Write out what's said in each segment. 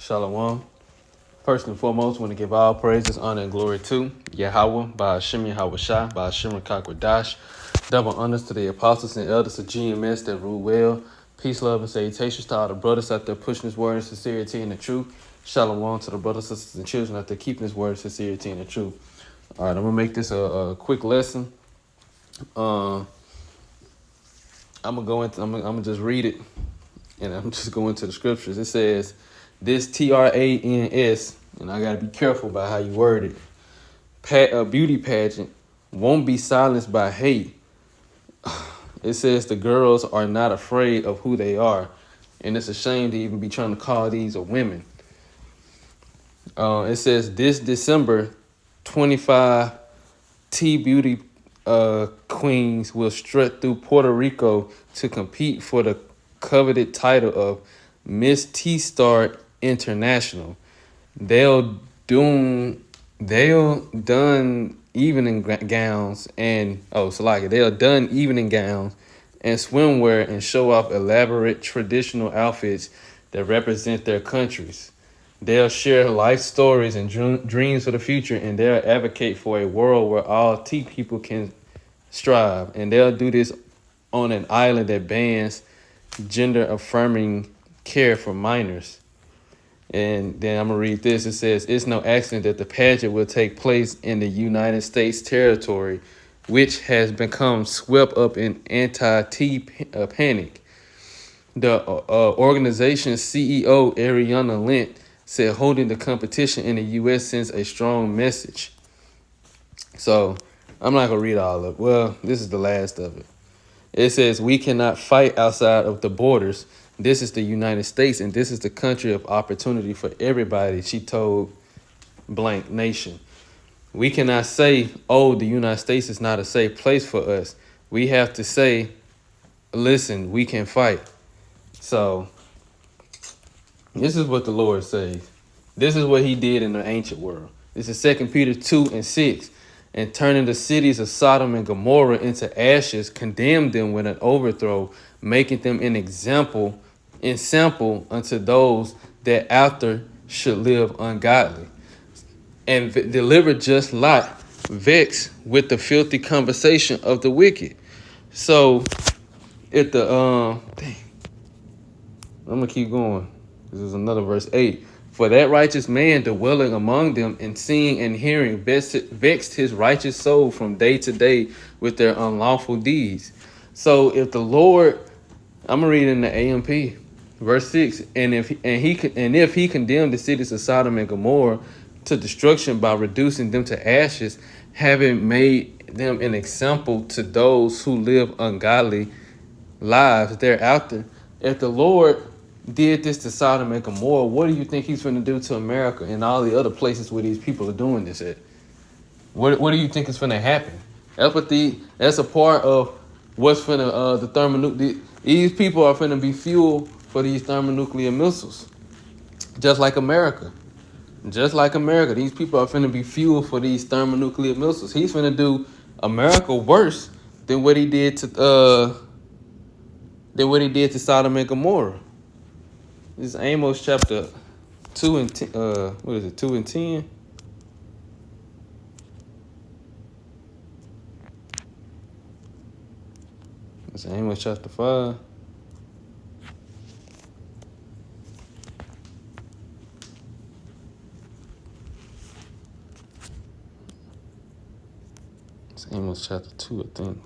Shalom. First and foremost, want to give all praises, honor, and glory to Yahweh, by Hashem Yahweh Shai, by Hashem Kakwadash. Double honors to the apostles and elders of GMS that rule well. Peace, love, and salutations to all the brothers out there pushing this word in sincerity and the truth. Shalom to the brothers, sisters, and children out there keeping this word in sincerity and the truth. All right, I'm going to make this a quick lesson. I'm gonna just read it, and I'm just going to the scriptures. It says, this TRANS, and I gotta be careful about how you word it. A beauty pageant won't be silenced by hate. It says the girls are not afraid of who they are, and it's a shame to even be trying to call these a women. It says this December, 25 T-beauty queens will strut through Puerto Rico to compete for the coveted title of Miss T-Star International. They'll done evening gowns and they'll done evening gowns and swimwear and show off elaborate traditional outfits that represent their countries. They'll share life stories and dreams for the future, and they'll advocate for a world where all T people can strive. And they'll do this on an island that bans gender-affirming care for minors. And then I'm going to read this. It says, it's no accident that the pageant will take place in the United States territory, which has become swept up in anti-T panic. The organization's CEO, Ariana Lent, said holding the competition in the U.S. sends a strong message. So I'm not going to read all of it. Well, this is the last of it. It says, we cannot fight outside of the borders. This is the United States, and this is the country of opportunity for everybody, she told blank nation. We cannot say, oh, the United States is not a safe place for us. We have to say, listen, we can fight. So this is what the Lord says. This is what he did in the ancient world. This is 2 Peter 2:6. And turning the cities of Sodom and Gomorrah into ashes, condemned them with an overthrow, making them an ensample unto those that after should live ungodly. And deliver just Lot, vexed with the filthy conversation of the wicked. So if the I'm gonna keep going. This is another verse 8. For that righteous man dwelling among them and seeing and hearing vexed his righteous soul from day to day with their unlawful deeds. So if the Lord, I'm gonna read in the AMP, verse 6, and if he condemned the cities of Sodom and Gomorrah to destruction by reducing them to ashes, having made them an example to those who live ungodly lives thereafter, if the Lord did this to Sodom and Gomorrah, what do you think he's going to do to America and all the other places where these people are doing this at? What do you think is going to happen? That's a part of what's going to the thermonuclear. These people are going to be fuel for these thermonuclear missiles, just like America. Just like America, these people are going to be fuel for these thermonuclear missiles. He's going to do America worse than what he did to Sodom and Gomorrah. This is Amos chapter 2 and 10. 2 and 10? It's Amos chapter 5. It's Amos chapter 2, I think.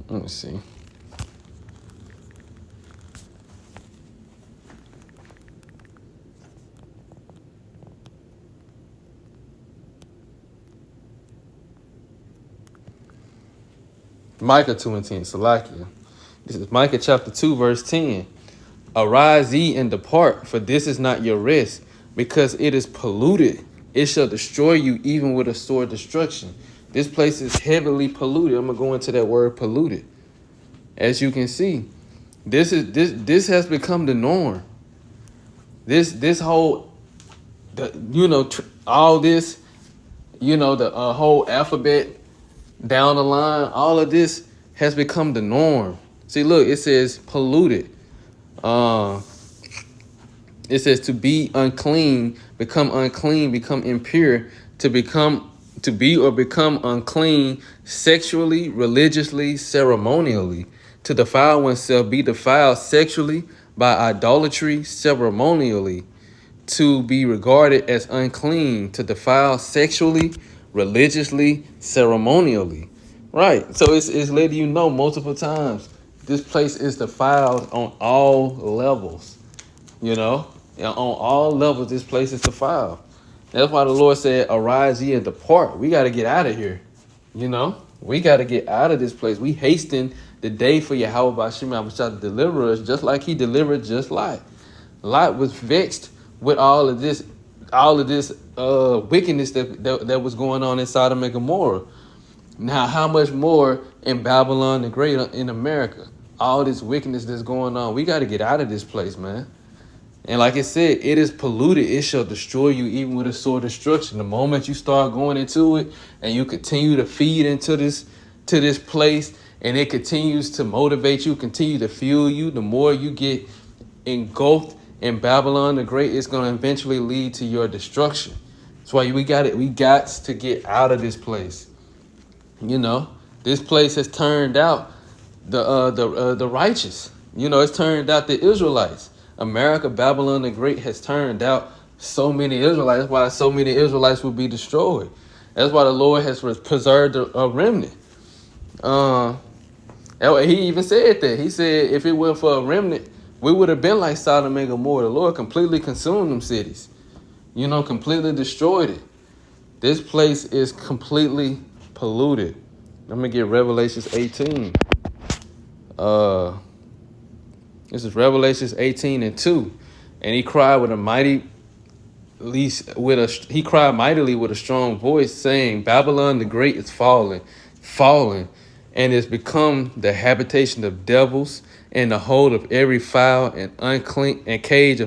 Let me see. Micah 2 and 10, Salakia. This is Micah chapter 2, verse 10. Arise ye and depart, for this is not your rest, because it is polluted. It shall destroy you even with a sore destruction. This place is heavily polluted. I'm going to go into that word polluted. As you can see, this has become the norm. This whole, all this, the whole alphabet down the line, all of this has become the norm. See, look, it says polluted. Uh, it says to be unclean, become impure, to be or become unclean sexually, religiously, ceremonially, to defile oneself, be defiled sexually by idolatry, ceremonially, to be regarded as unclean, to defile sexually, religiously, ceremonially. Right. So it's letting you know multiple times this place is defiled on all levels. You know, on all levels, this place is defiled. That's why the Lord said, "Arise ye and depart." We got to get out of here. You know, we got to get out of this place. We hasten the day for Yahweh Bashim Abishah to deliver us, just like He delivered just Lot. Lot was vexed with all of this wickedness that was going on in Sodom and Gomorrah. Now, how much more in Babylon the Great, in America? All this wickedness that's going on. We got to get out of this place, man. And like I said, it is polluted. It shall destroy you even with a sword of destruction. The moment you start going into it and you continue to feed into this place, and it continues to motivate you, continue to fuel you, the more you get engulfed in Babylon the Great, it's going to eventually lead to your destruction. That's why we got to get out of this place. You know, this place has turned out the righteous. You know, it's turned out the Israelites. America, Babylon the Great has turned out so many Israelites. That's why so many Israelites will be destroyed. That's why the Lord has preserved a remnant. He even said that. He said if it weren't for a remnant, we would have been like Sodom and Gomorrah. The Lord completely consumed them cities. You know, completely destroyed it. This place is completely polluted. Let me get Revelations 18. This is Revelations 18:2. And he cried he cried mightily with a strong voice, saying, Babylon the Great is fallen, and is become the habitation of devils, and the hold of every foul and unclean, and cage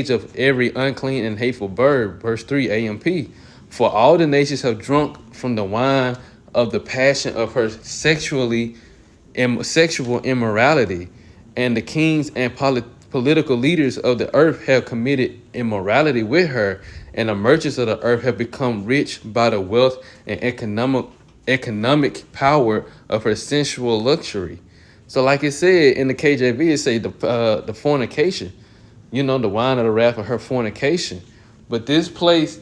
of every unclean and hateful bird. Verse 3, AMP. For all the nations have drunk from the wine of the passion of her sexual immorality, and the kings and political leaders of the earth have committed immorality with her, and the merchants of the earth have become rich by the wealth and economic power of her sensual luxury. So like it said in the KJV, it say the fornication, you know, the wine of the wrath of her fornication. But this place,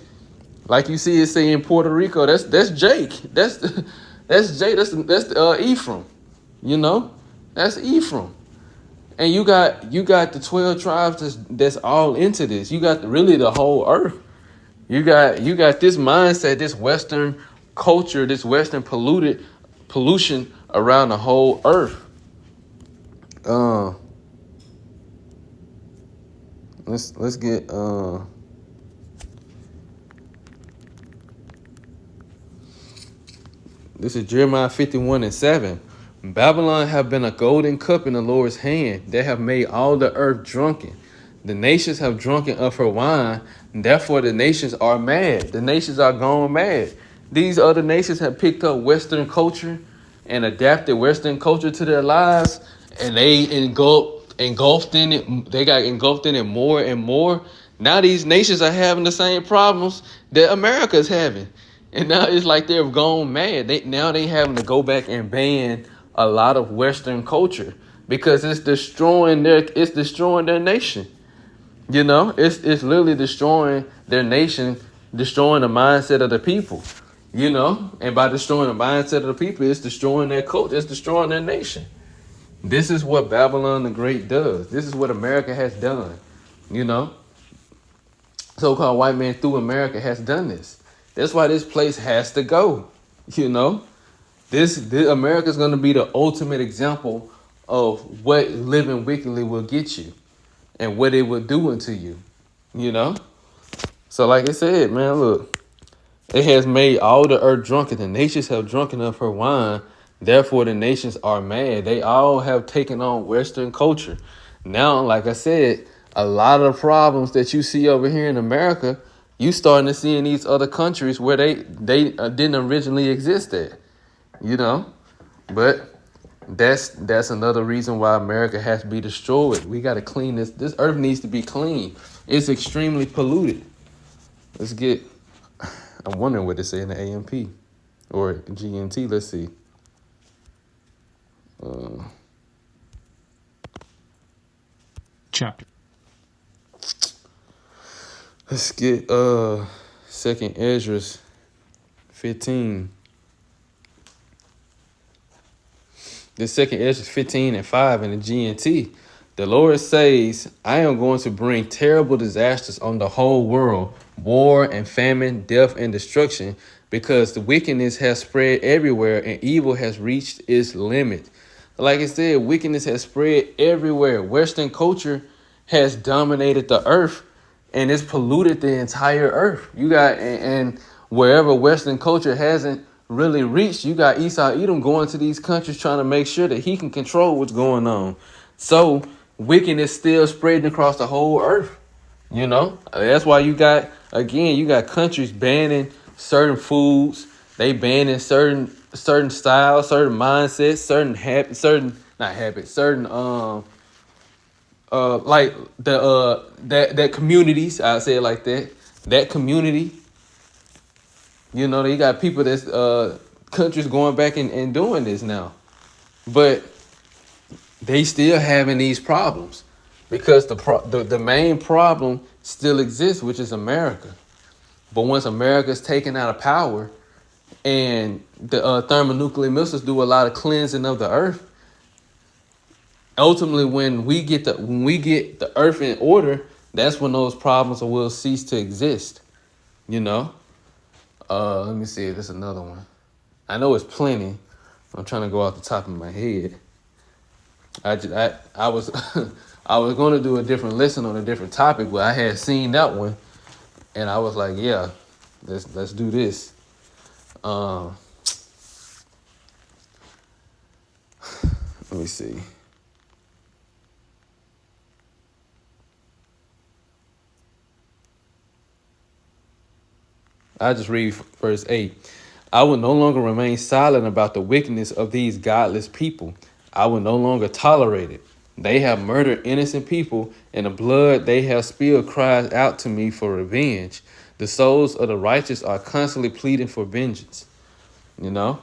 like you see it say in Puerto Rico, that's Jake. That's Jake. That's Ephraim. You know, that's Ephraim. And you got the 12 tribes that's all into this. You got really the whole earth. You got this mindset, this Western culture, this Western pollution around the whole earth. Let's get this is Jeremiah 51:7. Babylon have been a golden cup in the Lord's hand. They have made all the earth drunken. The nations have drunken of her wine, and therefore the nations are mad. The nations are gone mad. These other nations have picked up Western culture and adapted Western culture to their lives, and they engulfed in it. They got engulfed in it more and more. Now these nations are having the same problems that America is having. And now it's like they've gone mad. They having to go back and ban a lot of Western culture because it's destroying their nation. You know, it's literally destroying their nation, destroying the mindset of the people. You know, and by destroying the mindset of the people, it's destroying their culture, it's destroying their nation. This is what Babylon the Great does. This is what America has done. You know, so-called white man through America has done this. That's why this place has to go. You know, this America is going to be the ultimate example of what living wickedly will get you and what it will do unto you. You know, so like I said, man, look, it has made all the earth drunken. The nations have drunken of her wine. Therefore, the nations are mad. They all have taken on Western culture. Now, like I said, a lot of the problems that you see over here in America, you starting to see in these other countries where they didn't originally exist at, you know. But that's another reason why America has to be destroyed. We got to clean this. This earth needs to be clean. It's extremely polluted. Let's get. I'm wondering what they say in the AMP or GNT. Let's see. Chapter. Let's get Second Esdras 15. The second Esdras 15 and 5 in the GNT. The Lord says, I am going to bring terrible disasters on the whole world, war and famine, death and destruction, because the wickedness has spread everywhere and evil has reached its limit. Like I said, wickedness has spread everywhere. Western culture has dominated the earth and it's polluted the entire earth. You got, and wherever Western culture hasn't really reached, you got Esau Edom going to these countries trying to make sure that he can control what's going on. So wickedness still spreading across the whole earth. You know, that's why you got countries banning certain foods. They banning certain styles, certain mindsets, certain habits, certain like that communities. I say it like that. That community. You know, you got people that's countries going back and doing this now, but they still having these problems because the main problem still exists, which is America. But once America's taken out of power and the thermonuclear missiles do a lot of cleansing of the earth, ultimately when we get the earth in order, that's when those problems will cease to exist. You know. Let me see if there's another one. I know it's plenty. I'm trying to go off the top of my head. I was I was going to do a different lesson on a different topic, but I had seen that one, and I was like, yeah, let's do this. Let me see. I just read verse 8. I will no longer remain silent about the wickedness of these godless people. I will no longer tolerate it. They have murdered innocent people, and the blood they have spilled cries out to me for revenge. The souls of the righteous are constantly pleading for vengeance. You know?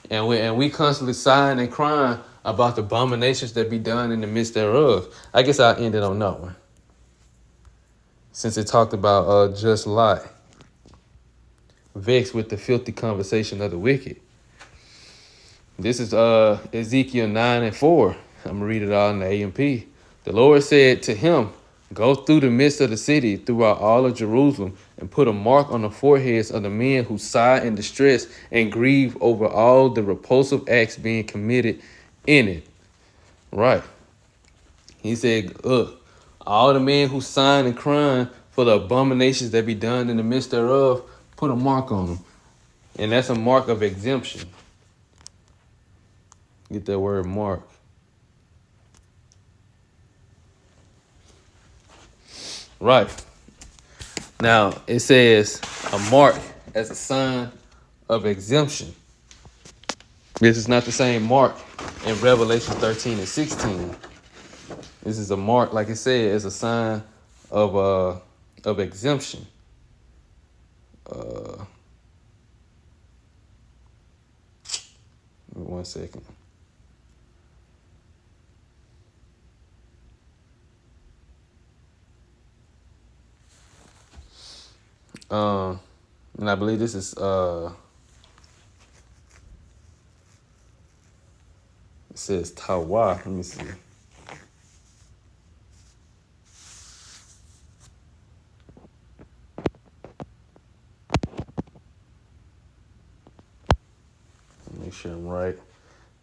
And we constantly sighing and crying about the abominations that be done in the midst thereof. I guess I'll end it on that one. Since it talked about just lie. Vexed with the filthy conversation of the wicked. This is Ezekiel 9 and 4. I'm going to read it all in the AMP. The Lord said to him, go through the midst of the city, throughout all of Jerusalem, and put a mark on the foreheads of the men who sigh in distress and grieve over all the repulsive acts being committed in it. Right. He said, look, all the men who sigh and crying for the abominations that be done in the midst thereof, put a mark on them. And that's a mark of exemption. Get that word mark. Right. Now, it says a mark as a sign of exemption. This is not the same mark in Revelation 13 and 16. This is a mark, like it said, as a sign of exemption. 1 second. And I believe this is it says Tawa. Let me see. Make sure I'm right.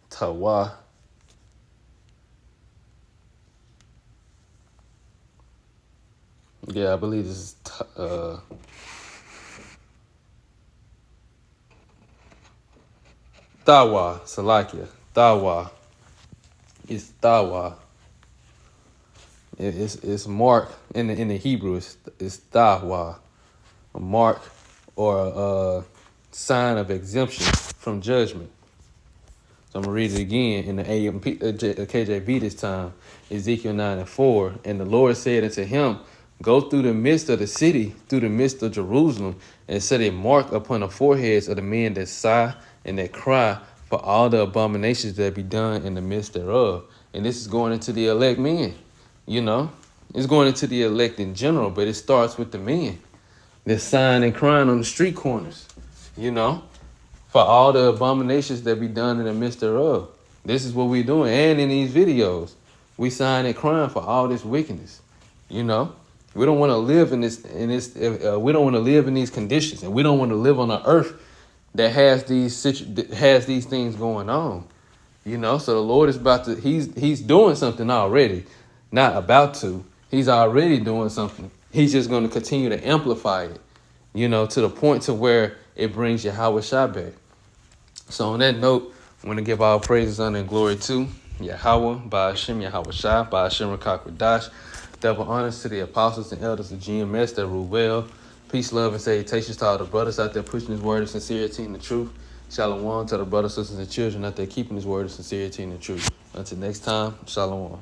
Tawa. Yeah, I believe this is Tawa, Salakia. Tawa. It's Tawa. It's mark in the Hebrew. It's Tawa, a mark or a sign of exemption from judgment. So I'm going to read it again in the KJV this time. Ezekiel 9:4. And the Lord said unto him, go through the midst of the city, through the midst of Jerusalem, and set a mark upon the foreheads of the men that sigh and that cry for all the abominations that be done in the midst thereof. And this is going into the elect men, you know. It's going into the elect in general, but it starts with the men. They're sighing and crying on the street corners, you know, for all the abominations that be done in the midst thereof. This is what we're doing. And in these videos, we sighing and crying for all this wickedness, you know. We don't want to live in this. We don't want to live in these conditions, and we don't want to live on an earth that has these things going on. You know, so the Lord is about to. He's doing something already, not about to. He's already doing something. He's just going to continue to amplify it. You know, to the point to where it brings Yahweh Shah back. So on that note, I want to give all praises, honor, and glory to Yahweh, Ba'ashem, Yahweh Shah, Ba'ashem, Rakak Radash. Double honors to the apostles and elders of GMS that rule well. Peace, love, and salutations to all the brothers out there pushing his word of sincerity and the truth. Shalom to the brothers, sisters, and children out there keeping his word of sincerity and the truth. Until next time, shalom.